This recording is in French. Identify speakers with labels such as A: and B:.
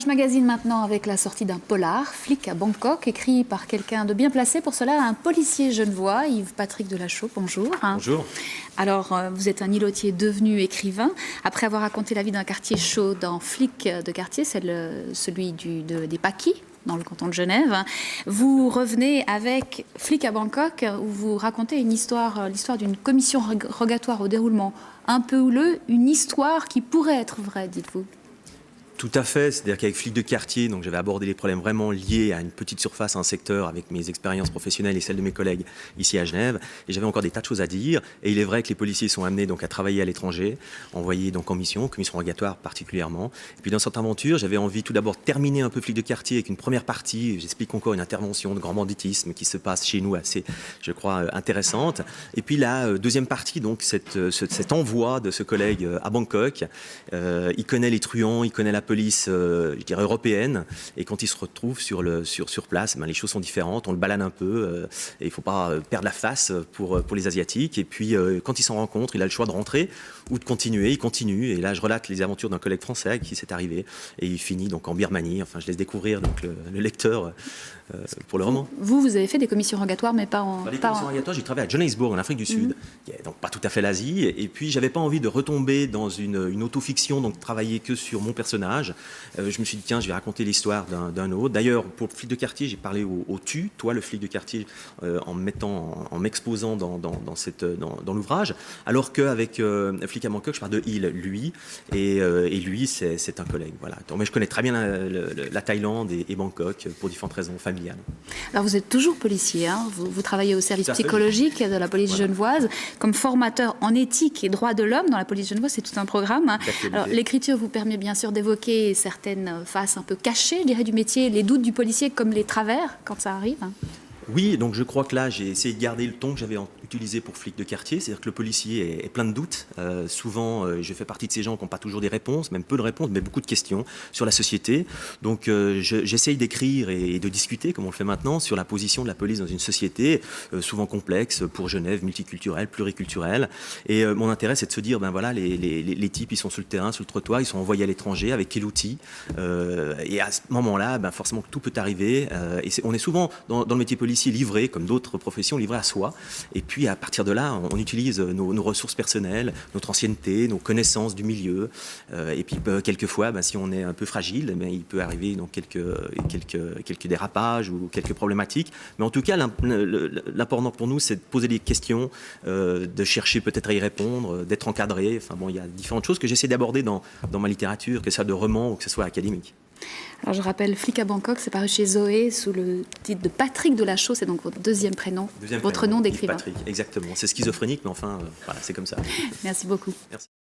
A: Magazine maintenant avec la sortie d'un polar, Flic à Bangkok, écrit par quelqu'un de bien placé pour cela, un policier genevois, Yves-Patrick Delachaux, bonjour.
B: Bonjour.
A: Alors, vous êtes un îlotier devenu écrivain. Après avoir raconté la vie d'un quartier chaud dans Flic de quartier, c'est celui des Paquis, dans le canton de Genève, vous revenez avec Flic à Bangkok, où vous racontez l'histoire d'une commission rogatoire au déroulement un peu houleux, une histoire qui pourrait être vraie, dites-vous.
B: Tout à fait, c'est-à-dire qu'avec Flic de quartier, donc j'avais abordé les problèmes vraiment liés à une petite surface, à un secteur, avec mes expériences professionnelles et celles de mes collègues ici à Genève, et j'avais encore des tas de choses à dire. Et il est vrai que les policiers sont amenés donc à travailler à l'étranger, envoyés donc en mission, commission rogatoire particulièrement. Et puis dans cette aventure, j'avais envie tout d'abord de terminer un peu Flic de quartier avec une première partie. J'explique encore une intervention de grand banditisme qui se passe chez nous assez, je crois, intéressante. Et puis la deuxième partie, donc cet envoi de ce collègue à Bangkok, il connaît les truands, il connaît la police, je dirais européenne, et quand il se retrouve sur place, les choses sont différentes, on le balade un peu, et il ne faut pas perdre la face pour les Asiatiques. Et puis quand il s'en rencontre, il a le choix de rentrer ou de continuer. Il continue, et là je relate les aventures d'un collègue français à qui c'est arrivé, et il finit donc en Birmanie. Enfin, je laisse découvrir donc le lecteur pour le roman.
A: Vous avez fait des commissions rogatoires, mais pas en...
B: Dans les commissions rogatoires, j'ai travaillé à Johannesburg, en Afrique du Sud, qui est donc pas tout à fait l'Asie, et puis j'avais pas envie de retomber dans une autofiction, donc travailler que sur mon personnage. Je me suis dit, tiens, je vais raconter l'histoire d'un autre. D'ailleurs, pour le flic de quartier, j'ai parlé au tu, toi le flic de quartier, en m'exposant dans l'ouvrage, alors qu'avec Flic à Bangkok, je parle de il, lui, et lui, c'est un collègue. Voilà. Donc, mais je connais très bien la Thaïlande et Bangkok pour différentes raisons familiales.
A: Alors vous êtes toujours policier, hein, vous travaillez au service psychologique de la police genevoise, comme formateur en éthique et droits de l'homme dans la police genevoise, c'est tout un programme. Hein. Alors l'écriture vous permet bien sûr d'évoquer certaines faces un peu cachées, je dirais, du métier, les doutes du policier comme les travers quand ça arrive. Hein.
B: Oui, donc je crois que là, j'ai essayé de garder le ton que j'avais utilisé pour Flic de quartier, c'est-à-dire que le policier est plein de doutes. Souvent, je fais partie de ces gens qui n'ont pas toujours des réponses, même peu de réponses, mais beaucoup de questions sur la société. Donc j'essaye d'écrire et de discuter, comme on le fait maintenant, sur la position de la police dans une société souvent complexe, pour Genève, multiculturelle, pluriculturelle. Et mon intérêt, c'est de se dire, ben voilà, les types, ils sont sur le terrain, sur le trottoir, ils sont envoyés à l'étranger, avec quel outil. Et à ce moment-là, ben forcément, tout peut arriver. Et on est souvent, dans le métier policier, livré, comme d'autres professions, livré à soi. Et puis, à partir de là, on utilise nos ressources personnelles, notre ancienneté, nos connaissances du milieu. Et puis, quelquefois, si on est un peu fragile, il peut arriver donc, quelques dérapages ou quelques problématiques. Mais en tout cas, l'important pour nous, c'est de poser des questions, de chercher peut-être à y répondre, d'être encadré. Enfin, bon, il y a différentes choses que j'essaie d'aborder dans ma littérature, que ce soit de roman ou que ce soit académique.
A: Alors je rappelle, Flic à Bangkok, c'est paru chez Zoé sous le titre de Patrick Delachaux, c'est donc votre deuxième prénom, votre nom d'écrivain.
B: Patrick, exactement. C'est schizophrénique, mais enfin, voilà, c'est comme ça.
A: Merci beaucoup.
B: Merci.